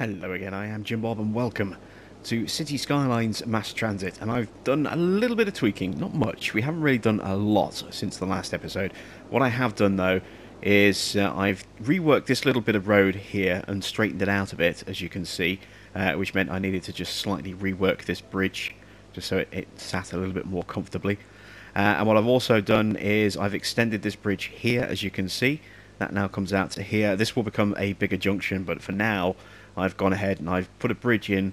Hello again, I am Jim Bob and welcome to City Skylines Mass Transit, and I've done a little bit of tweaking, not much. We haven't really done a lot since the last episode. What I have done though is I've reworked this little bit of road here and straightened it out a bit, as you can see, which meant I needed to just slightly rework this bridge just so it sat a little bit more comfortably. And what I've also done is I've extended this bridge here, as you can see. That now comes out to here. This will become a bigger junction, but for now I've gone ahead and I've put a bridge in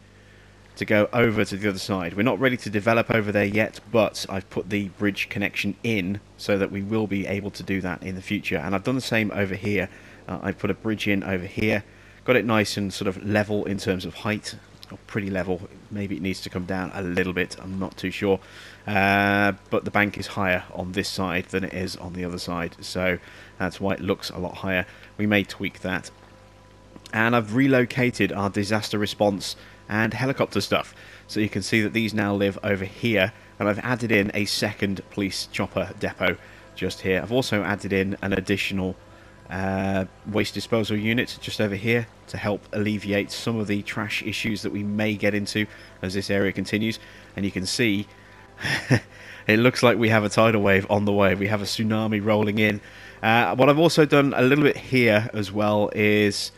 to go over to the other side. We're not ready to develop over there yet, but I've put the bridge connection in so that we will be able to do that in the future. And I've done the same over here. I've put a bridge in over here, got it nice and sort of level in terms of height, or pretty level. Maybe it needs to come down a little bit, I'm not too sure. But the bank is higher on this side than it is on the other side, so that's why it looks a lot higher. We may tweak that. And I've relocated our disaster response and helicopter stuff, so you can see that these now live over here, and I've added in a second police chopper depot just here. I've also added in an additional waste disposal unit just over here to help alleviate some of the trash issues that we may get into as this area continues. And you can see it looks like we have a tidal wave on the way. We have a tsunami rolling in. What I've also done a little bit here as well is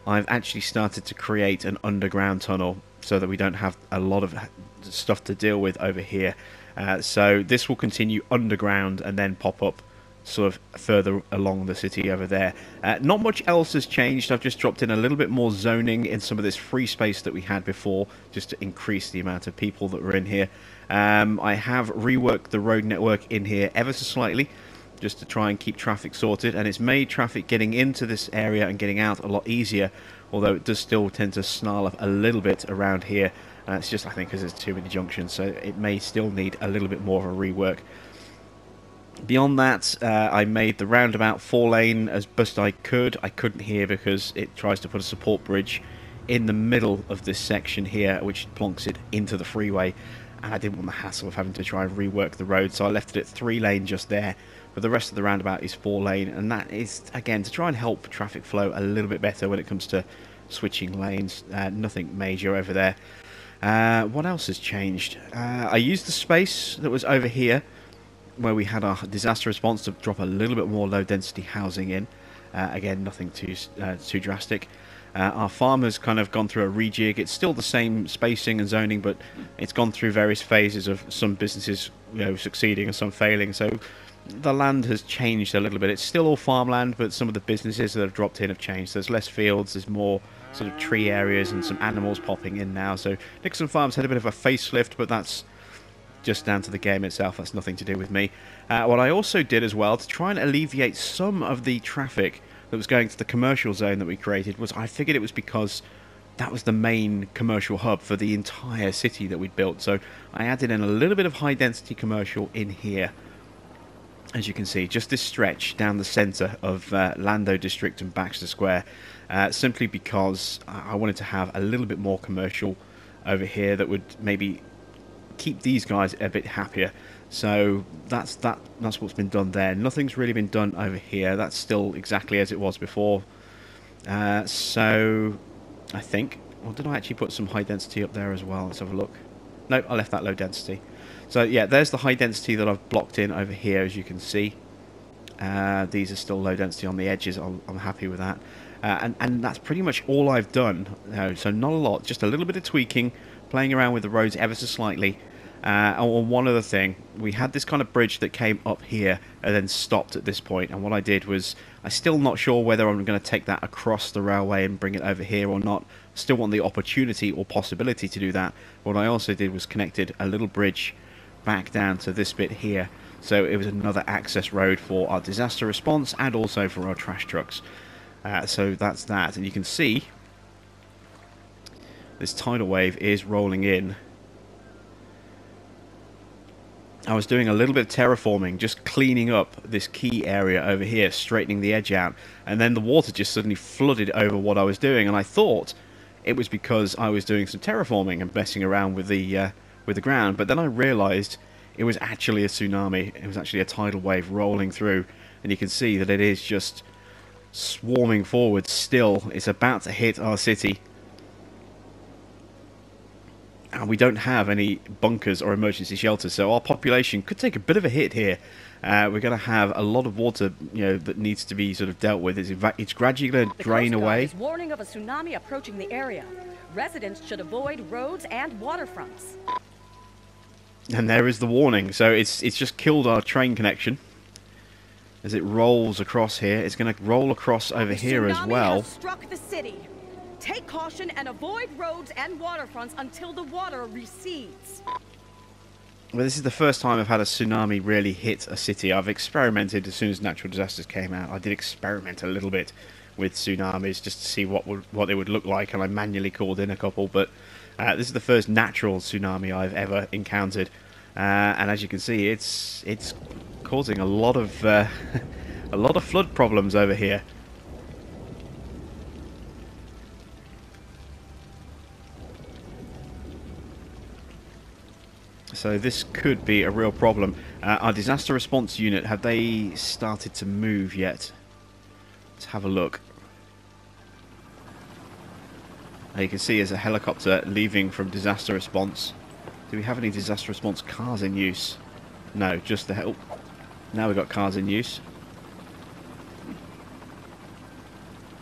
I've actually started to create an underground tunnel so that we don't have a lot of stuff to deal with over here. So this will continue underground and then pop up sort of further along the city over there. Not much else has changed. I've just dropped in a little bit more zoning in some of this free space that we had before, just to increase the amount of people that were in here. I have reworked the road network in here ever so slightly, just to try and keep traffic sorted, and it's made traffic getting into this area and getting out a lot easier, although it does still tend to snarl up a little bit around here. It's just, I think, because there's too many junctions, so it may still need a little bit more of a rework. Beyond that, I made the roundabout 4-lane as best I could. I couldn't here because it tries to put a support bridge in the middle of this section here, which plonks it into the freeway, and I didn't want the hassle of having to try and rework the road, so I left it at 3-lane just there. But the rest of the roundabout is 4-lane, and that is, again, to try and help traffic flow a little bit better when it comes to switching lanes. Nothing major over there. What else has changed? I used the space that was over here, where we had our disaster response, to drop a little bit more low-density housing in. Again, nothing too drastic. Our farm has kind of gone through a rejig. It's still the same spacing and zoning, but it's gone through various phases of some businesses, succeeding and some failing. So the land has changed a little bit. It's still all farmland, but some of the businesses that have dropped in have changed. There's less fields, there's more sort of tree areas and some animals popping in now. So Nixon Farms had a bit of a facelift, but that's just down to the game itself. That's nothing to do with me. What I also did as well, to try and alleviate some of the traffic that was going to the commercial zone that we created, was I figured it was because that was the main commercial hub for the entire city that we'd built. So I added in a little bit of high density commercial in here. As you can see, just this stretch down the centre of Lando District and Baxter Square, simply because I wanted to have a little bit more commercial over here that would maybe keep these guys a bit happier. So that's what's been done there. Nothing's really been done over here. That's still exactly as it was before. So I think, well, did I actually put some high density up there as well? Let's have a look. No, I left that low density. So yeah, there's the high density that I've blocked in over here, as you can see. These are still low density on the edges. I'm happy with that. And that's pretty much all I've done. So not a lot, just a little bit of tweaking, playing around with the roads ever so slightly. And one other thing, we had this kind of bridge that came up here and then stopped at this point. And what I did was, I'm still not sure whether I'm going to take that across the railway and bring it over here or not. Still want the opportunity or possibility to do that. What I also did was connected a little bridge back down to this bit here, so it was another access road for our disaster response and also for our trash trucks. So that's that, and you can see this tidal wave is rolling in. I was doing a little bit of terraforming, just cleaning up this key area over here, straightening the edge out, and then the water just suddenly flooded over what I was doing, and I thought it was because I was doing some terraforming and messing around with the ground, but then I realised it was actually a tsunami. It was actually a tidal wave rolling through, and you can see that it is just swarming forward still. It's about to hit our city, and we don't have any bunkers or emergency shelters, so our population could take a bit of a hit here. We're going to have a lot of water, that needs to be sort of dealt with. It's gradually going to drain away. The Coast Guard is warning of a tsunami approaching the area. Residents should avoid roads and waterfronts. And there is the warning. So it's just killed our train connection as it rolls across here. It's going to roll across over here as well. The tsunami has struck the city. Take caution and avoid roads and waterfronts until the water recedes. Well, this is the first time I've had a tsunami really hit a city. I've experimented as soon as natural disasters came out. I did experiment a little bit with tsunamis just to see what they would look like, and I manually called in a couple. But this is the first natural tsunami I've ever encountered, and as you can see, it's causing a lot of flood problems over here. So this could be a real problem. Our disaster response unit, have they started to move yet? Let's have a look. Now you can see there's a helicopter leaving from disaster response. Do we have any disaster response cars in use? No, just the help. Now we've got cars in use.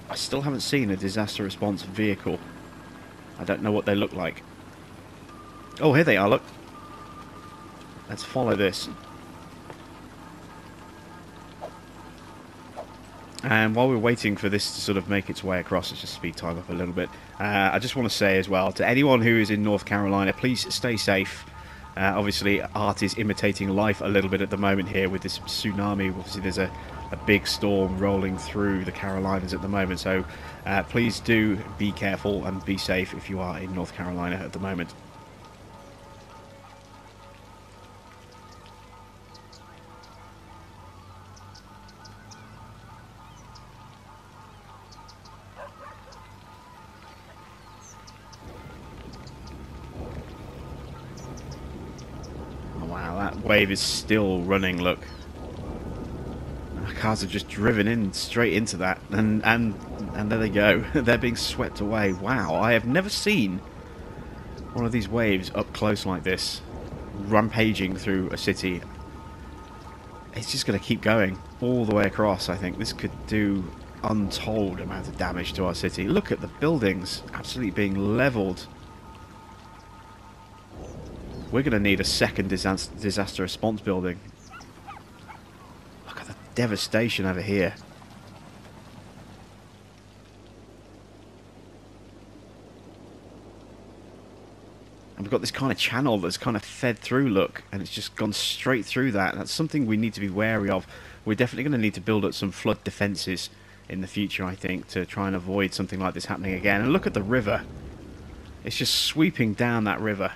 I still haven't seen a disaster response vehicle. I don't know what they look like. Oh, here they are, look. Let's follow this. And while we're waiting for this to sort of make its way across, let's just speed time up a little bit. I just want to say as well, to anyone who is in North Carolina, please stay safe. Obviously, art is imitating life a little bit at the moment here with this tsunami. Obviously, there's a big storm rolling through the Carolinas at the moment. So please do be careful and be safe if you are in North Carolina at the moment. Wow, that wave is still running, look. Our cars have just driven in straight into that, and there they go. They're being swept away. Wow, I have never seen one of these waves up close like this, rampaging through a city. It's just going to keep going all the way across, I think. This could do untold amount of damage to our city. Look at the buildings absolutely being leveled. We're going to need a second disaster response building. Look at the devastation over here. And we've got this kind of channel that's kind of fed through, look, and it's just gone straight through that. That's something we need to be wary of. We're definitely going to need to build up some flood defences in the future, I think, to try and avoid something like this happening again. And look at the river. It's just sweeping down that river.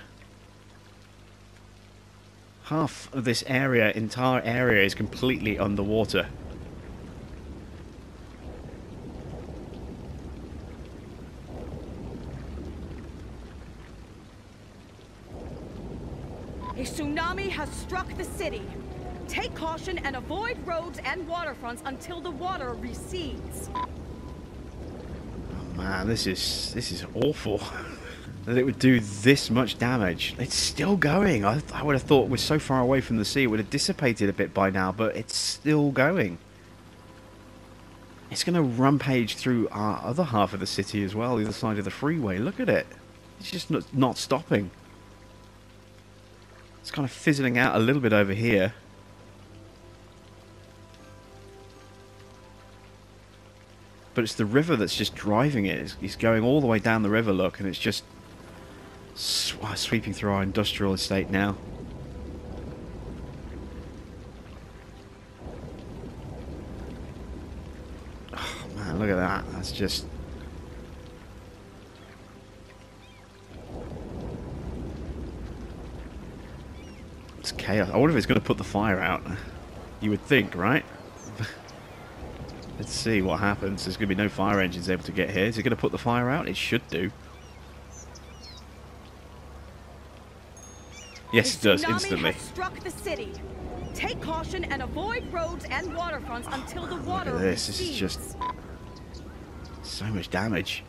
Half of this area, entire area, is completely underwater. A tsunami has struck the city. Take caution and avoid roads and waterfronts until the water recedes. Oh man, this is awful. That it would do this much damage. It's still going. I would have thought we're so far away from the sea it would have dissipated a bit by now, but it's still going. It's going to rampage through our other half of the city as well, the other side of the freeway. Look at it. It's just not stopping. It's kind of fizzling out a little bit over here. But it's the river that's just driving it. It's going all the way down the river, look, and it's just sweeping through our industrial estate now. Oh man, look at that. That's just... it's chaos. I wonder if it's going to put the fire out. You would think, right? Let's see what happens. There's going to be no fire engines able to get here. Is it going to put the fire out? It should do. Yes, it does, instantly. Has struck the city. Take caution and avoid roads and waterfronts until the water look at this. recedes. This is just so much damage.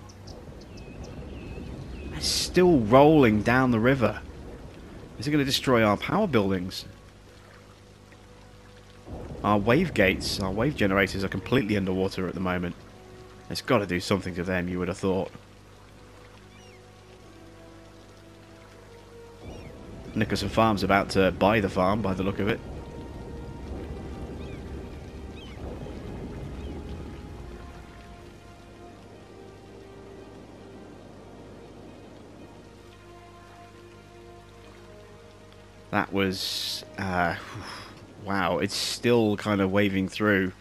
It's still rolling down the river. Is it going to destroy our power buildings? Our wave gates, our wave generators are completely underwater at the moment. It's got to do something to them, you would have thought. Nicholson Farm's about to buy the farm by the look of it. That was... wow, it's still kind of waving through.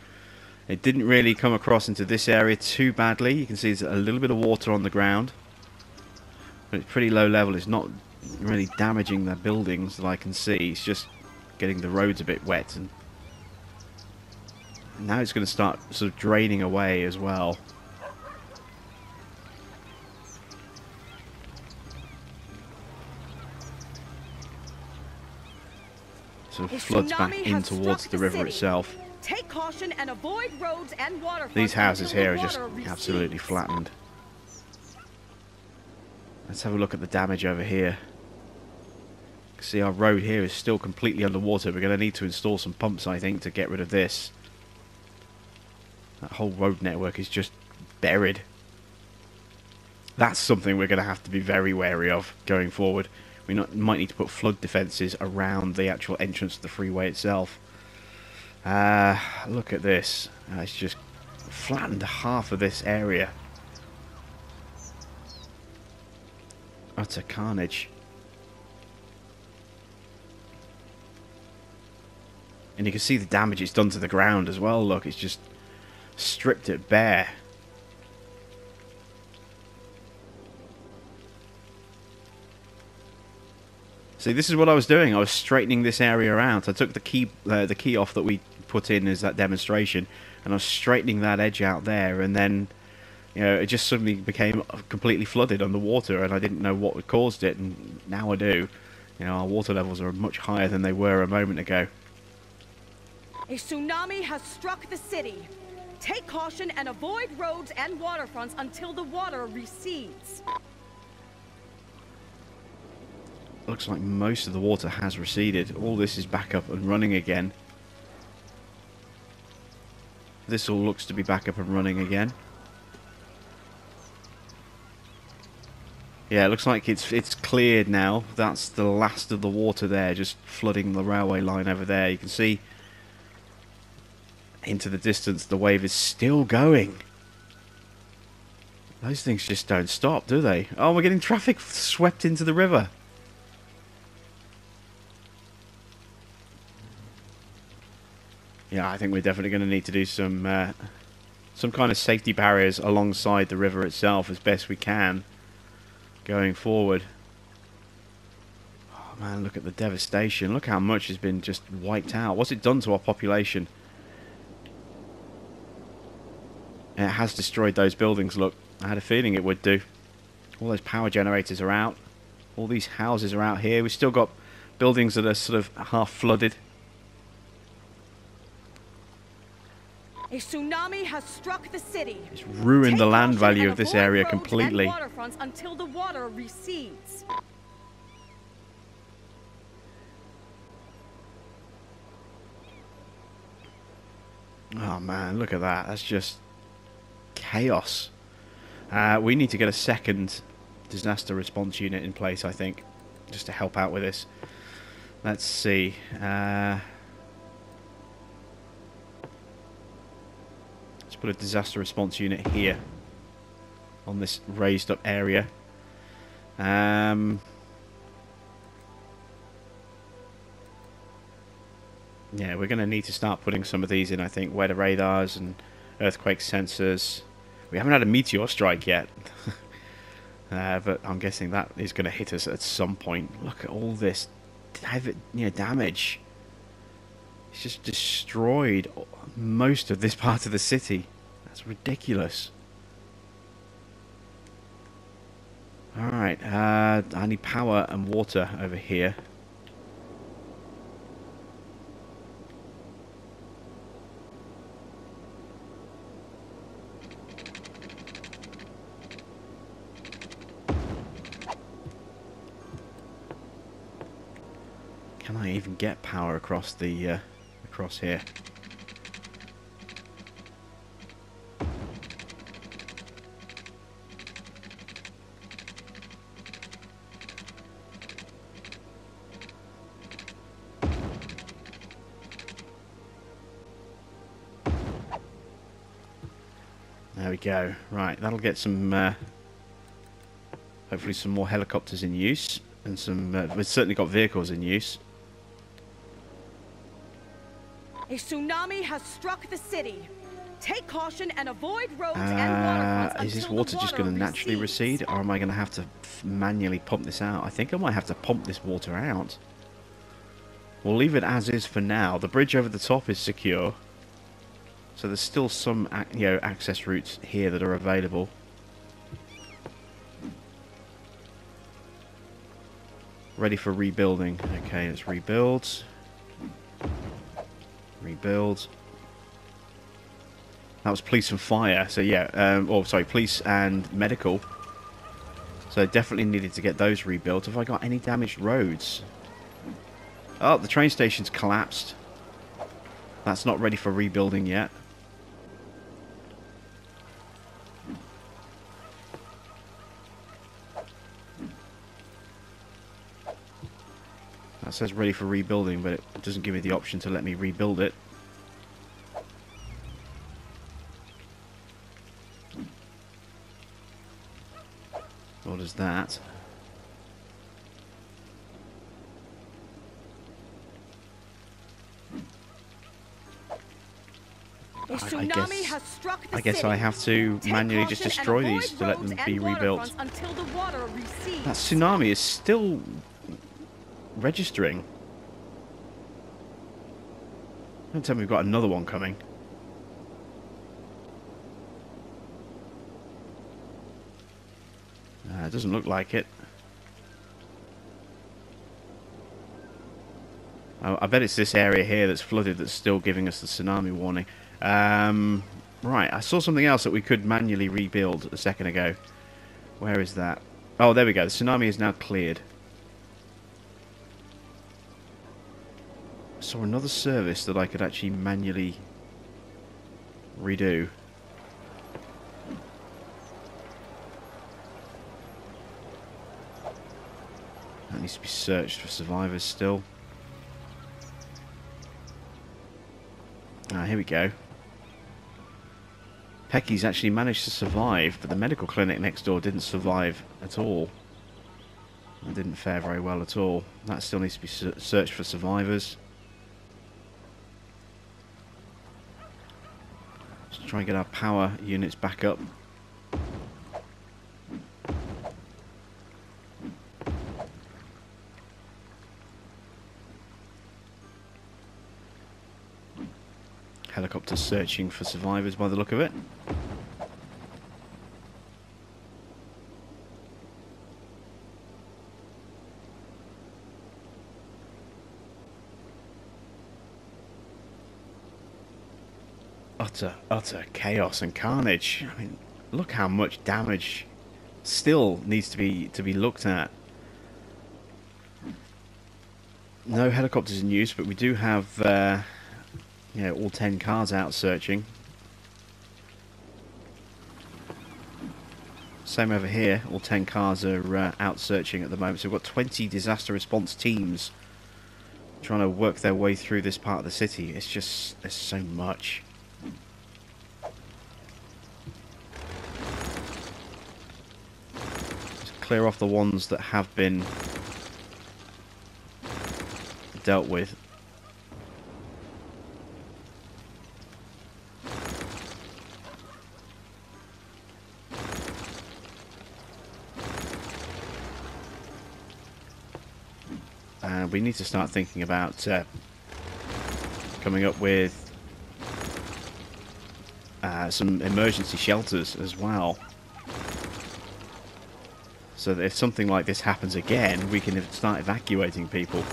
It didn't really come across into this area too badly. You can see there's a little bit of water on the ground. But it's pretty low level. It's not really damaging the buildings that I can see. It's just getting the roads a bit wet. And now it's going to start sort of draining away as well. Sort of floods back in towards the river itself. Take caution and avoid roads and waterfronts. These houses here are just absolutely flattened. Let's have a look at the damage over here. See, our road here is still completely underwater. We're going to need to install some pumps, I think, to get rid of this. That whole road network is just buried. That's something we're going to have to be very wary of going forward. We might need to put flood defences around the actual entrance to the freeway itself. Look at this. It's just flattened half of this area. Utter carnage. And you can see the damage it's done to the ground as well. Look, it's just stripped it bare. See, this is what I was doing. I was straightening this area out. I took the key off that we put in as that demonstration, and I was straightening that edge out there, and then, you know, it just suddenly became completely flooded underwater, and I didn't know what caused it, and now I do. You know, our water levels are much higher than they were a moment ago. A tsunami has struck the city. Take caution and avoid roads and waterfronts until the water recedes. Looks like most of the water has receded. All this is back up and running again. This all looks to be back up and running again. Yeah, it looks like it's cleared now. That's the last of the water there, just flooding the railway line over there. You can see into the distance the wave is still going. Those things just don't stop, do they? Oh, we're getting traffic swept into the river. Yeah, I think we're definitely going to need to do some kind of safety barriers alongside the river itself as best we can going forward. Oh man, look at the devastation. Look how much has been just wiped out. What's it done to our population? And it has destroyed those buildings, look. I had a feeling it would do. All those power generators are out. All these houses are out here. We've still got buildings that are sort of half flooded. A tsunami has struck the city. It's ruined the land value of this area completely. Waterfronts until the water recedes. Oh man, look at that. That's just chaos. We need to get a second disaster response unit in place, I think, just to help out with this. Let's see. Let's put a disaster response unit here on this raised up area. Yeah, we're going to need to start putting some of these in, I think. Weather radars and earthquake sensors. We haven't had a meteor strike yet. But I'm guessing that is going to hit us at some point. Look at all this damage. It's just destroyed most of this part of the city. That's ridiculous. Alright, I need power and water over here. Might even get power across the across here. There we go. Right, that'll get some, hopefully some more helicopters in use, and some, we've certainly got vehicles in use. A tsunami has struck the city. Take caution and avoid roads and waterfronts until is this water just going to naturally recede, or am I going to have to manually pump this out? I think I might have to pump this water out. We'll leave it as is for now. The bridge over the top is secure. So there's still some, access routes here that are available. Ready for rebuilding. Okay, let's rebuild. Rebuild. That was police and fire. So yeah, police and medical. So definitely needed to get those rebuilt. Have I got any damaged roads? Oh, the train station's collapsed. That's not ready for rebuilding yet. That says ready for rebuilding, but it doesn't give me the option to let me rebuild it. What is that? I guess I have to manually just destroy these to let them be rebuilt. That tsunami is still registering. Don't tell me we've got another one coming. It doesn't look like it. I bet it's this area here that's flooded that's still giving us the tsunami warning. Right, I saw something else that we could manually rebuild a second ago. Where is that? Oh, there we go. The tsunami is now cleared. I saw another service that I could actually manually redo. That needs to be searched for survivors still. Ah, here we go. Pecky's actually managed to survive, but the medical clinic next door didn't survive at all. It didn't fare very well at all. That still needs to be searched for survivors. Let's try and get our power units back up. Helicopter searching for survivors by the look of it. Utter chaos and carnage. I mean, look how much damage still needs to be looked at. No helicopters in use, but we do have all 10 cars out searching. Same over here, all 10 cars are out searching at the moment. So we've got 20 disaster response teams trying to work their way through this part of the city. It's just, there's so much. Just clear off the ones that have been dealt with. We need to start thinking about coming up with some emergency shelters as well, so that if something like this happens again, we can start evacuating people.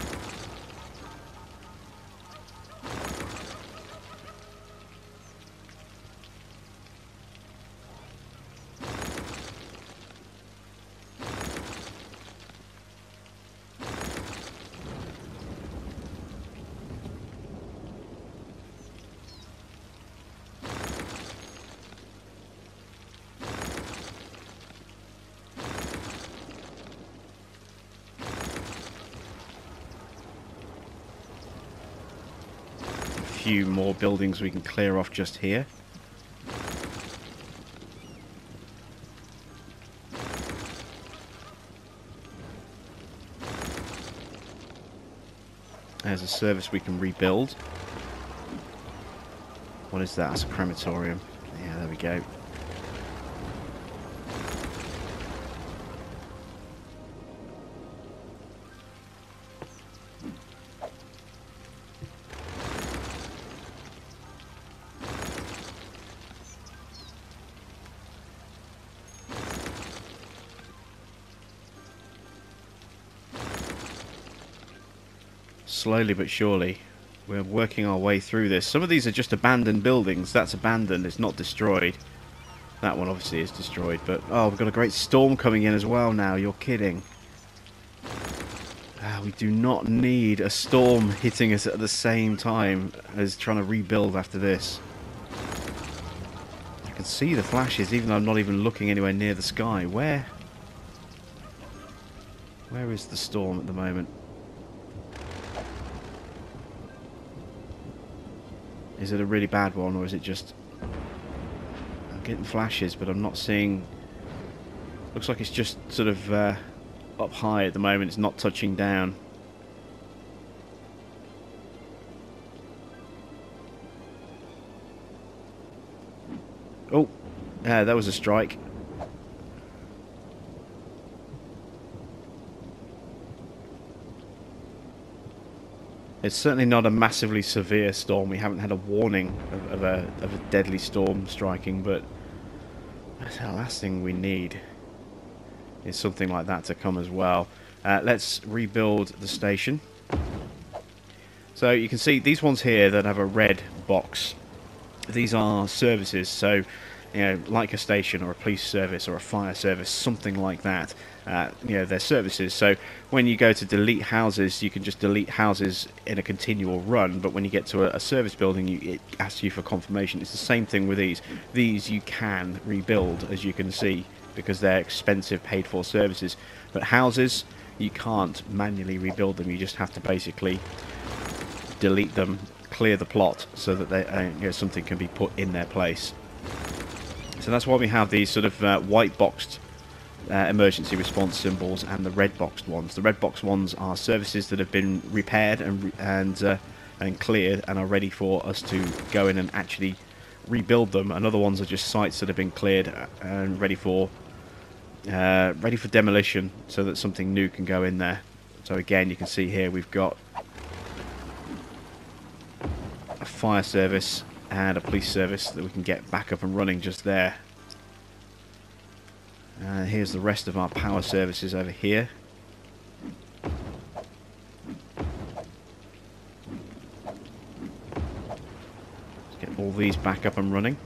few more buildings we can clear off just here. There's a service we can rebuild. What is that? That's a crematorium. Yeah, there we go. Slowly but surely, we're working our way through this. Some of these are just abandoned buildings. That's abandoned, it's not destroyed. That one obviously is destroyed, but oh, we've got a great storm coming in as well now. You're kidding. We do not need a storm hitting us at the same time as trying to rebuild after this. I can see the flashes even though I'm not even looking anywhere near the sky. Where is the storm at the moment? Is it a really bad one, or is it just... I'm getting flashes, but I'm not seeing... Looks like it's just sort of up high at the moment. It's not touching down. Oh, that was a strike. It's certainly not a massively severe storm. We haven't had a warning of a deadly storm striking, but that's the last thing we need is something like that to come as well. Let's rebuild the station. So you can see these ones here that have a red box. These are services, so you know, like a station or a police service or a fire service, something like that. You know, they're services. So when you go to delete houses, you can just delete houses in a continual run. But when you get to a service building, it asks you for confirmation. It's the same thing with these. These you can rebuild, as you can see, because they're expensive, paid-for services. But houses, you can't manually rebuild them. You just have to basically delete them, clear the plot, so that they, you know, something can be put in their place. So that's why we have these sort of white boxed emergency response symbols and the red boxed ones. The red boxed ones are services that have been repaired and cleared and are ready for us to go in and actually rebuild them. And other ones are just sites that have been cleared and ready for demolition, so that something new can go in there. So again, you can see here we've got a fire service and a police service that we can get back up and running just there. Here's the rest of our power services over here. Let's get all these back up and running.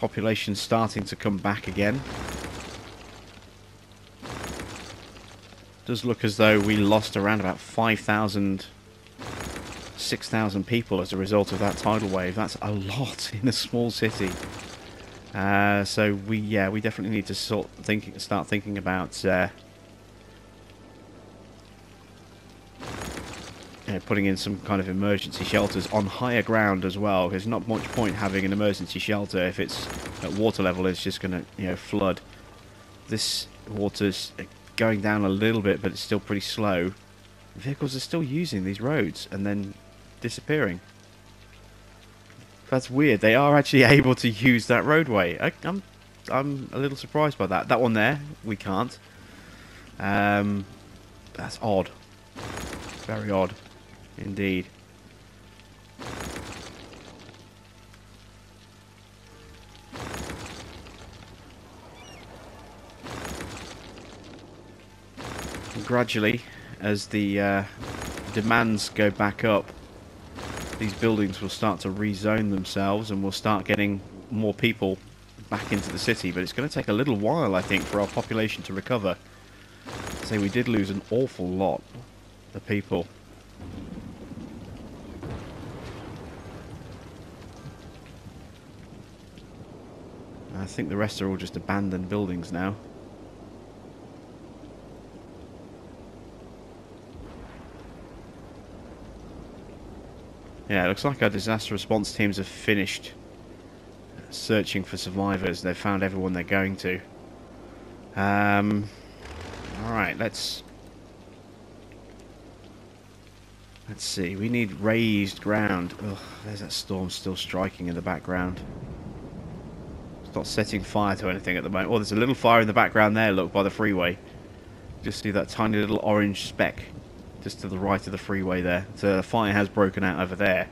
Population's starting to come back again. Does look as though we lost around about 5,000, 6,000 people as a result of that tidal wave. That's a lot in a small city. So we definitely need to start thinking about putting in some kind of emergency shelters on higher ground as well. There's not much point having an emergency shelter if it's at water level. It's just going to flood. This water's going down a little bit, but it's still pretty slow. Vehicles are still using these roads and then disappearing. That's weird. They are actually able to use that roadway. I'm a little surprised by that. That one there, we can't. That's odd. Very odd indeed. Gradually, as the demands go back up, these buildings will start to rezone themselves and we'll start getting more people back into the city. But it's going to take a little while, I think, for our population to recover. So we did lose an awful lot of people. I think the rest are all just abandoned buildings now. Yeah, it looks like our disaster response teams have finished searching for survivors. They've found everyone they're going to. Alright, let's see. We need raised ground. Ugh, there's that storm still striking in the background. It's not setting fire to anything at the moment. Oh, there's a little fire in the background there, look, by the freeway. Just see that tiny little orange speck just to the right of the freeway there. So the fire has broken out over there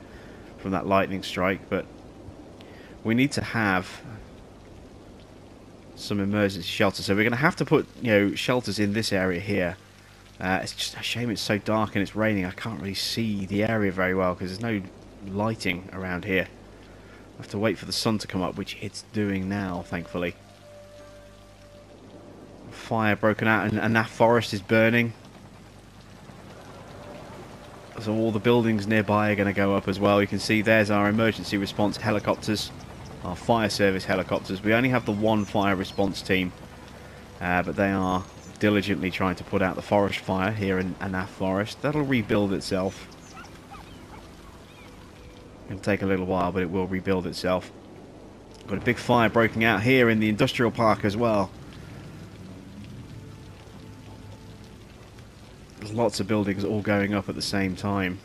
from that lightning strike, but we need to have some emergency shelter. So we're going to have to put, you know, shelters in this area here. It's just a shame it's so dark and it's raining. I can't really see the area very well because there's no lighting around here. I have to wait for the sun to come up, which it's doing now, thankfully. Fire broken out and that forest is burning. So all the buildings nearby are going to go up as well. You can see there's our emergency response helicopters, our fire service helicopters. We only have the one fire response team, but they are diligently trying to put out the forest fire here in Anaf Forest. That'll rebuild itself. It'll take a little while, but it will rebuild itself. Got a big fire breaking out here in the industrial park as well. There's lots of buildings all going up at the same time.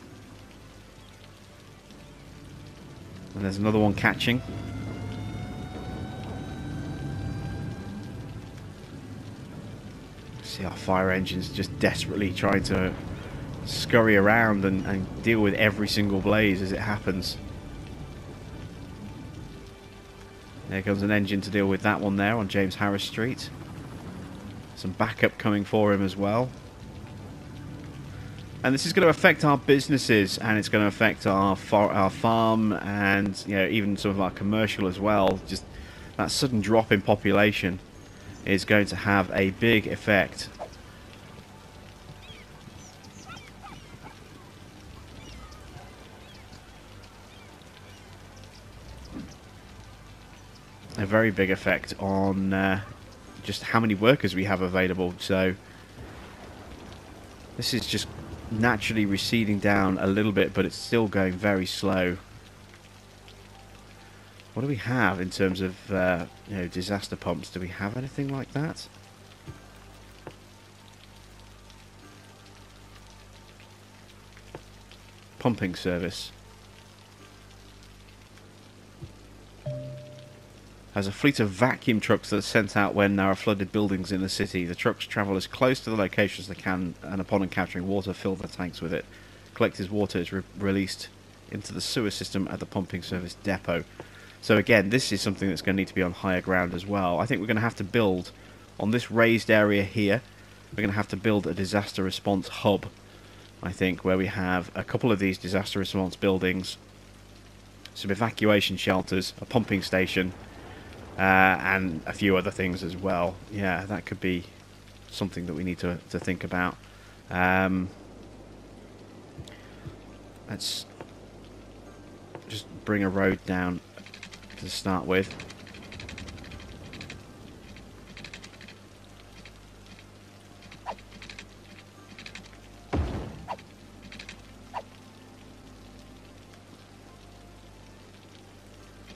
And there's another one catching. See our fire engines just desperately trying to scurry around and deal with every single blaze as it happens. There comes an engine to deal with that one there on James Harris Street. Some backup coming for him as well. And this is going to affect our businesses, and it's going to affect our farm, and you know, even some of our commercial as well. Just that sudden drop in population is going to have a big effect. A very big effect on just how many workers we have available. So this is just naturally receding down a little bit, but it's still going very slow. What do we have in terms of you know, disaster pumps? Do we have anything like that? Pumping service has a fleet of vacuum trucks that are sent out when there are flooded buildings in the city. The trucks travel as close to the location as they can, and upon encountering water, fill the tanks with it. Collected water is released into the sewer system at the pumping service depot. So again, this is something that's going to need to be on higher ground as well. I think we're going to have to build, on this raised area here, we're going to have to build a disaster response hub, I think, where we have a couple of these disaster response buildings, some evacuation shelters, a pumping station, and a few other things as well. Yeah, that could be something that we need to think about. Let's just bring a road down to start with.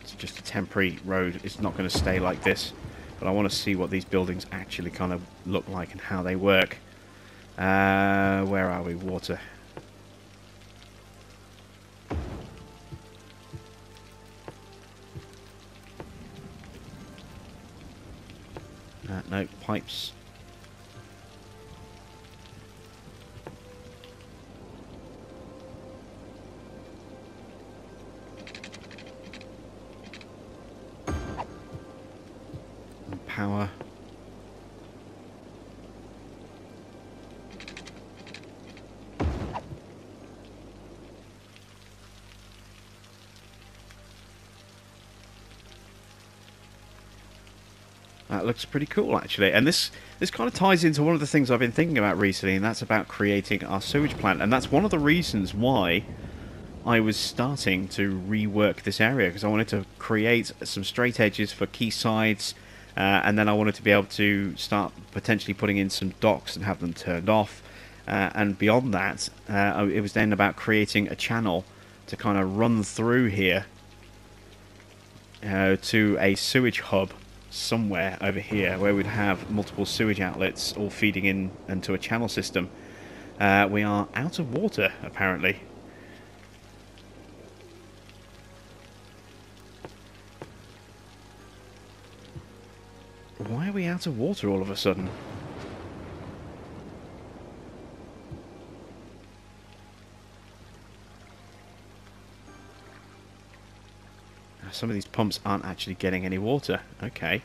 It's just a temporary road. It's not going to stay like this, but I want to see what these buildings actually kind of look like and how they work. Where are we? Water. No, pipes. And power. That looks pretty cool, actually. And this kind of ties into one of the things I've been thinking about recently, and that's about creating our sewage plant. And that's one of the reasons why I was starting to rework this area because I wanted to create some straight edges for quaysides, and then I wanted to be able to start potentially putting in some docks and have them turned off. And beyond that, it was then about creating a channel to kind of run through here to a sewage hub somewhere over here where we'd have multiple sewage outlets all feeding in into a channel system. We are out of water, apparently. Why are we out of water all of a sudden? Some of these pumps aren't actually getting any water. Okay.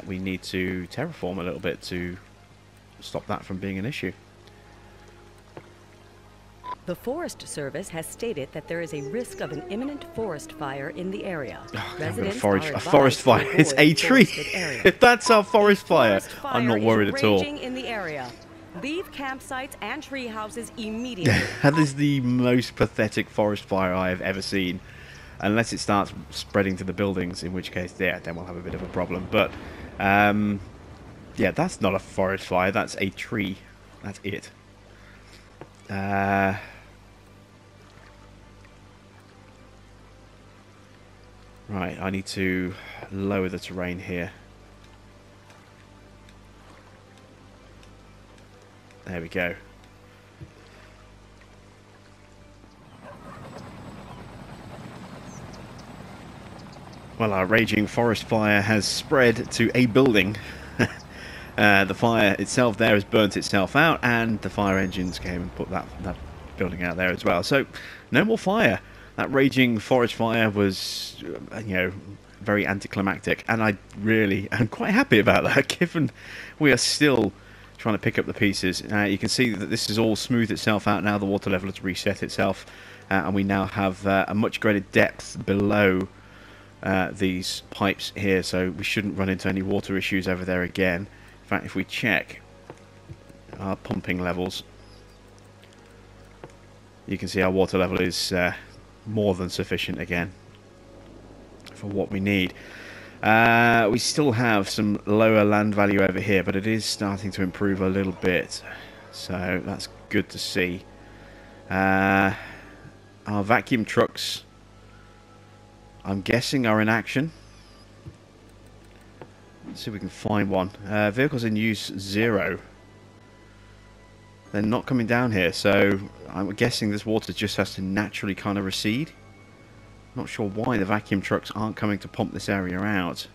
We need to terraform a little bit to stop that from being an issue. The Forest Service has stated that there is a risk of an imminent forest fire in the area. Oh, Residents a forest fire. It's a tree. If that's our forest fire, I'm not worried at all. In the area. Leave campsites and tree houses immediately. That is the most pathetic forest fire I have ever seen. Unless it starts spreading to the buildings, in which case, yeah, then we'll have a bit of a problem. But, yeah, that's not a forest fire. That's a tree. That's it. Right, I need to lower the terrain here. There we go. Well, our raging forest fire has spread to a building. The fire itself there has burnt itself out, and the fire engines came and put that building out there as well. So, no more fire. That raging forest fire was, you know, very anticlimactic, and I really am quite happy about that, given we are still trying to pick up the pieces. You can see that this has all smoothed itself out now. The water level has reset itself, and we now have a much greater depth below these pipes here, so we shouldn't run into any water issues over there again. In fact, if we check our pumping levels, you can see our water level is more than sufficient again for what we need. We still have some lower land value over here, but it is starting to improve a little bit, so that's good to see. Our vacuum trucks, I'm guessing, are in action. Let's see if we can find one. Vehicles in use 0. They're not coming down here, so I'm guessing this water just has to naturally kind of recede. Not sure why the vacuum trucks aren't coming to pump this area out.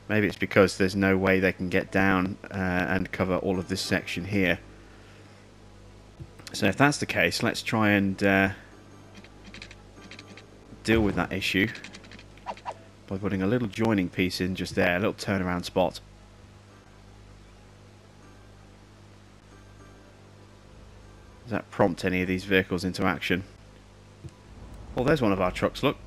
Maybe it's because there's no way they can get down and cover all of this section here. So if that's the case, let's try and deal with that issue by putting a little joining piece in just there, a little turnaround spot. Does that prompt any of these vehicles into action? Well, there's one of our trucks, look.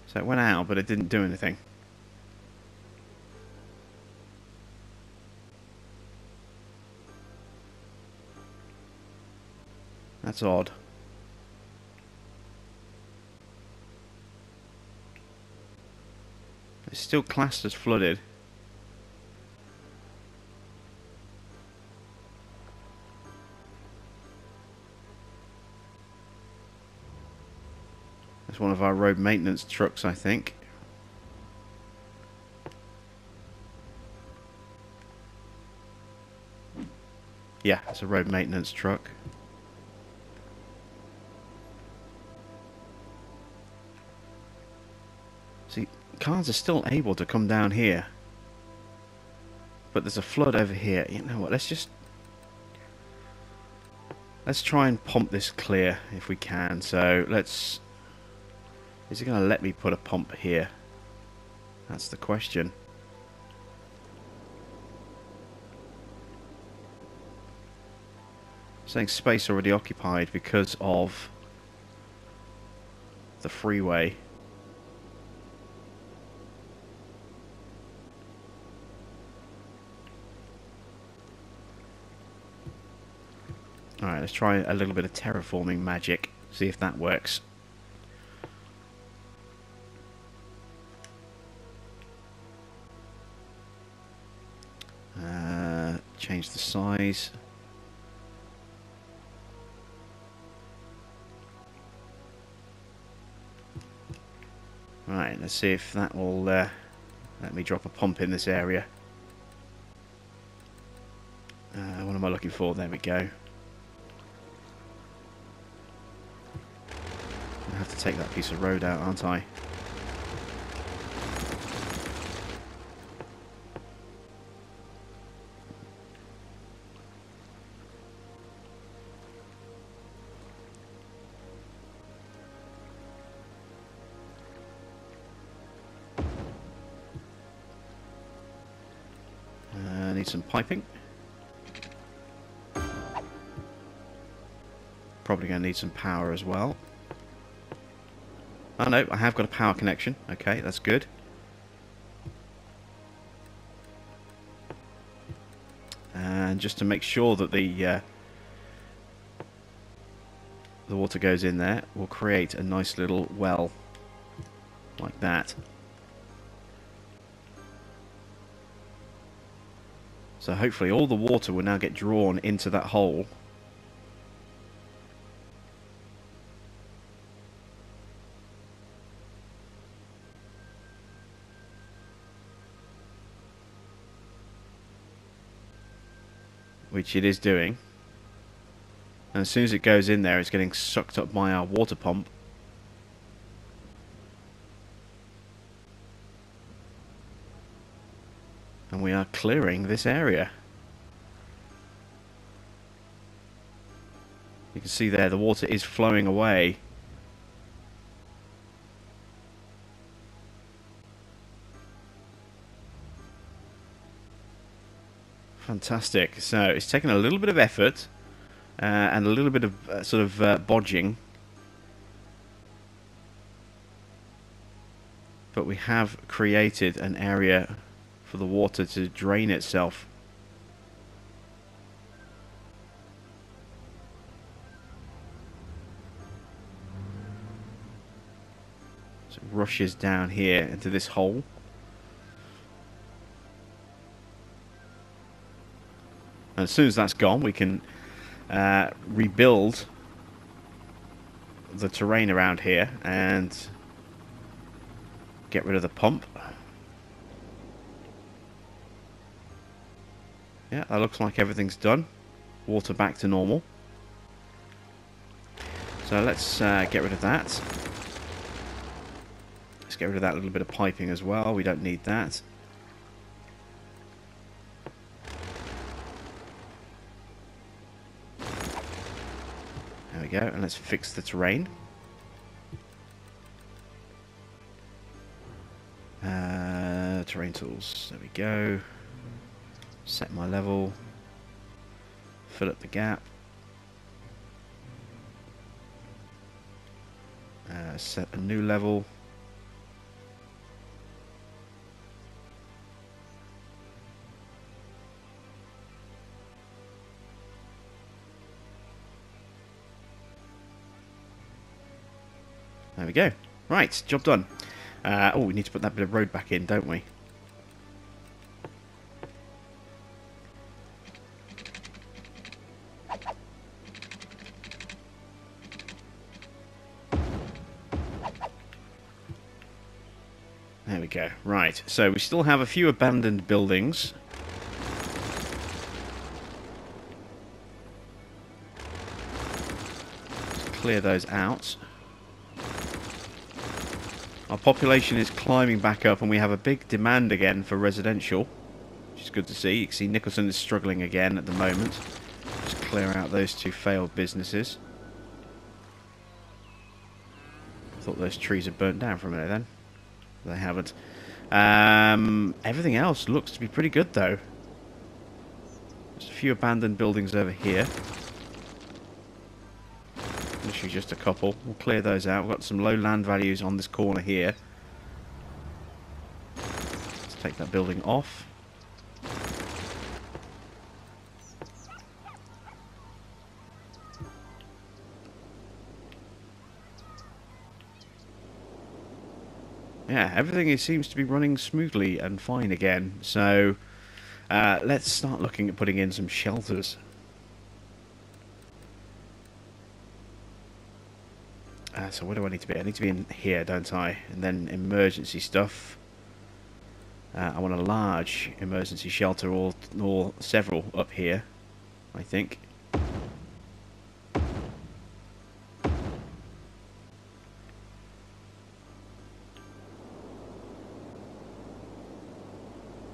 So it went out, but it didn't do anything. That's odd. It's still classed as flooded. That's one of our road maintenance trucks, I think. Yeah, it's a road maintenance truck. See, cars are still able to come down here, but there's a flood over here. You know what, let's try and pump this clear if we can. So let's, is it going to let me put a pump here? That's the question. Saying space already occupied because of the freeway. Alright, let's try a little bit of terraforming magic, see if that works. Change the size. Right, let's see if that will let me drop a pump in this area. What am I looking for? There we go. I have to take that piece of road out, aren't I? Need some piping. Probably going to need some power as well. Oh no, I have got a power connection. Okay, that's good. And just to make sure that the water goes in there, we'll create a nice little well like that. So hopefully all the water will now get drawn into that hole. Which it is doing. And as soon as it goes in there, it's getting sucked up by our water pump. And we are clearing this area. You can see there the water is flowing away. Fantastic. So it's taken a little bit of effort and a little bit of sort of bodging. But we have created an area for the water to drain itself. So it rushes down here into this hole. And as soon as that's gone, we can rebuild the terrain around here and get rid of the pump. Yeah, that looks like everything's done. Water back to normal. So let's get rid of that. Let's get rid of that little bit of piping as well. We don't need that. There we go. And let's fix the terrain. Terrain tools. There we go. Set my level, fill up the gap, set a new level, there we go. Right, job done. Oh, we need to put that bit of road back in, don't we? There we go. Right, so we still have a few abandoned buildings. Let's clear those out. Our population is climbing back up and we have a big demand again for residential, which is good to see. You can see Nicholson is struggling again at the moment. Just clear out those two failed businesses. I thought those trees had burnt down for a minute then. They haven't. Everything else looks to be pretty good though. Just a few abandoned buildings over here. Literally just a couple. We'll clear those out. We've got some low land values on this corner here. Let's take that building off. Yeah, everything seems to be running smoothly and fine again. So let's start looking at putting in some shelters. So where do I need to be? I need to be in here, don't I? And then emergency stuff. I want a large emergency shelter or several up here, I think.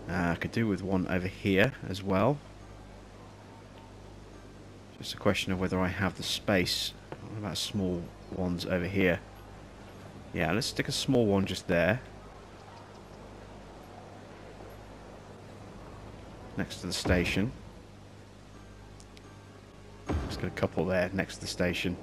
I could do with one over here as well. Just a question of whether I have the space. What about small ones over here? Yeah, let's stick a small one just there. Next to the station. Let's get a couple there next to the station.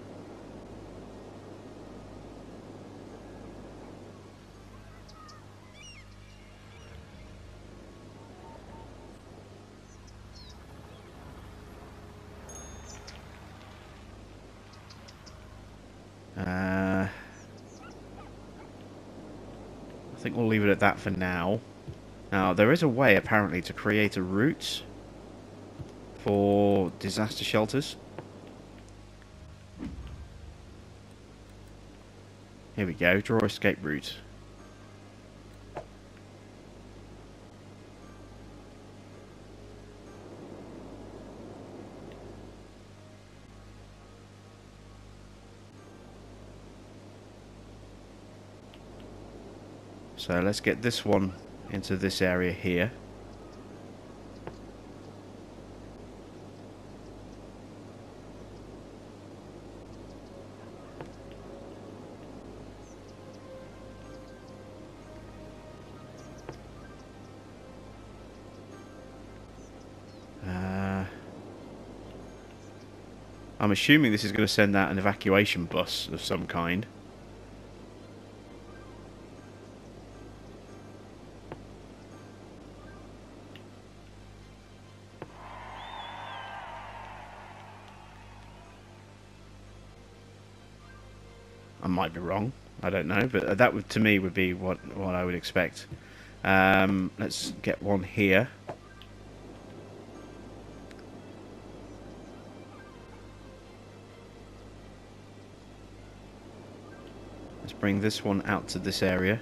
I think we'll leave it at that for now. Now, there is a way, apparently, to create a route for disaster shelters. Here we go, draw escape route. So let's get this one into this area here. I'm assuming this is going to send out an evacuation bus of some kind. I might be wrong. I don't know, but that would, to me, would be what I would expect. Let's get one here. Let's bring this one out to this area.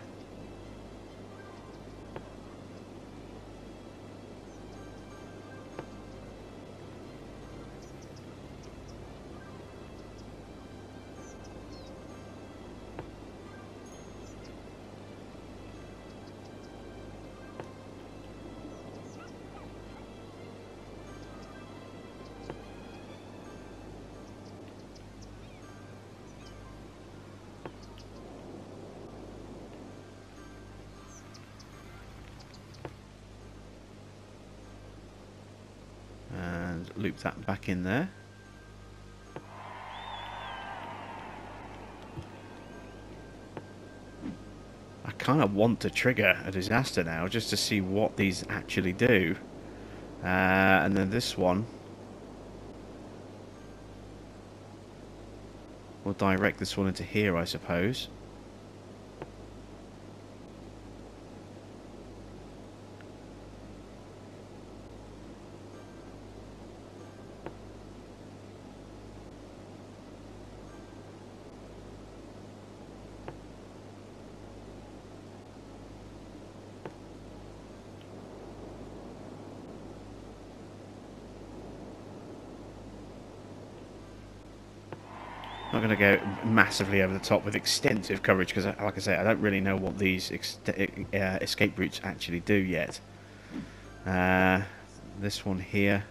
Loop that back in there. I kind of want to trigger a disaster now just to see what these actually do. And then this one will direct this one into here, I suppose. Not going to go massively over the top with extensive coverage because, like I say, I don't really know what these escape routes actually do yet. This one here.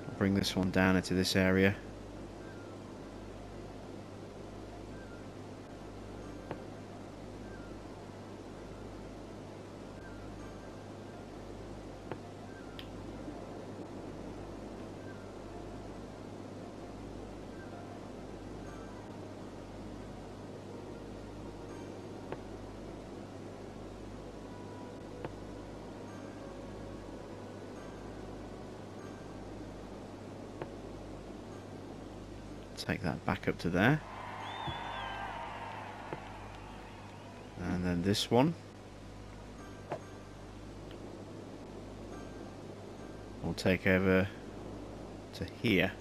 I'll bring this one down into this area. take that back up to there. And then this one. We'll take over to here.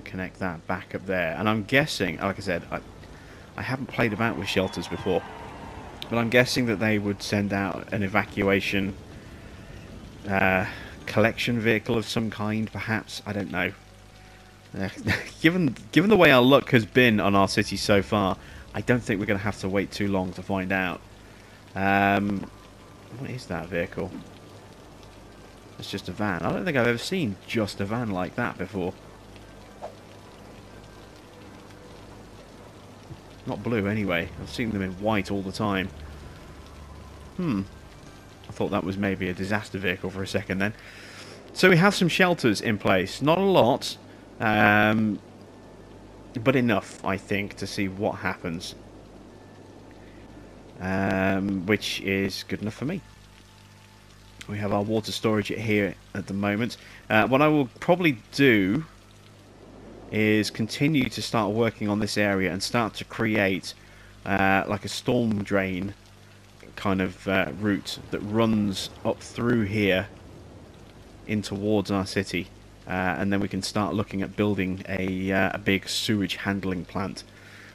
Connect that back up there, and I'm guessing, like I said, I haven't played about with shelters before, but I'm guessing that they would send out an evacuation collection vehicle of some kind, perhaps. I don't know. Given the way our luck has been on our city so far, I don't think we're going to have to wait too long to find out. What is that vehicle? It's just a van. I don't think I've ever seen just a van like that before. Not blue, anyway. I've seen them in white all the time. I thought that was maybe a disaster vehicle for a second then. So we have some shelters in place. Not a lot, but enough, I think, to see what happens. Which is good enough for me. We have our water storage here at the moment. What I will probably do is continue to start working on this area and start to create like a storm drain kind of route that runs up through here in towards our city, and then we can start looking at building a big sewage handling plant.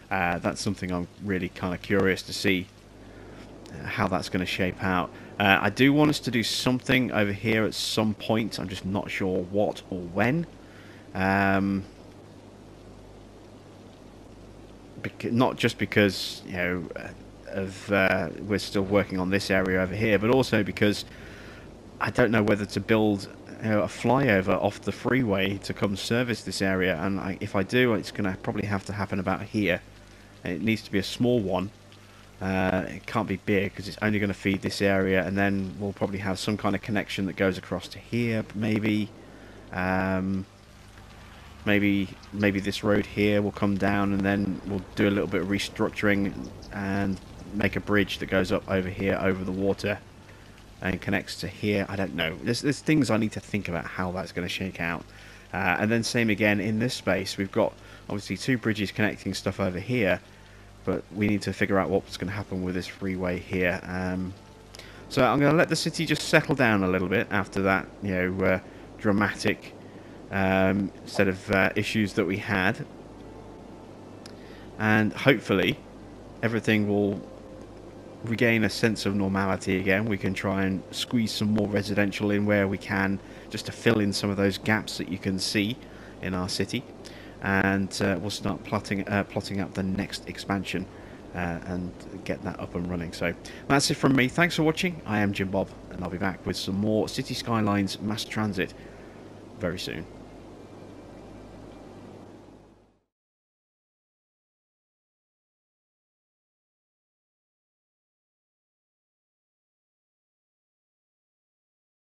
That's something I'm really kind of curious to see how that's going to shape out. I do want us to do something over here at some point. I'm just not sure what or when. Not just because, you know, we're still working on this area over here, but also because I don't know whether to build, you know, a flyover off the freeway to come service this area, and if I do, it's going to probably have to happen about here. It needs to be a small one. It can't be big because it's only going to feed this area, and then we'll probably have some kind of connection that goes across to here, maybe. Maybe this road here will come down, and then we'll do a little bit of restructuring and make a bridge that goes up over here over the water and connects to here. I don't know. There's things I need to think about how that's going to shake out. And then same again in this space. We've got obviously two bridges connecting stuff over here, but we need to figure out what's going to happen with this freeway here. So I'm going to let the city just settle down a little bit after that, you know, dramatic set of issues that we had, and hopefully everything will regain a sense of normality again. We can try and squeeze some more residential in where we can, just to fill in some of those gaps that you can see in our city, and we'll start plotting up the next expansion and get that up and running. So that's it from me. Thanks for watching. I am Jim Bob, and I'll be back with some more City Skylines mass transit very soon.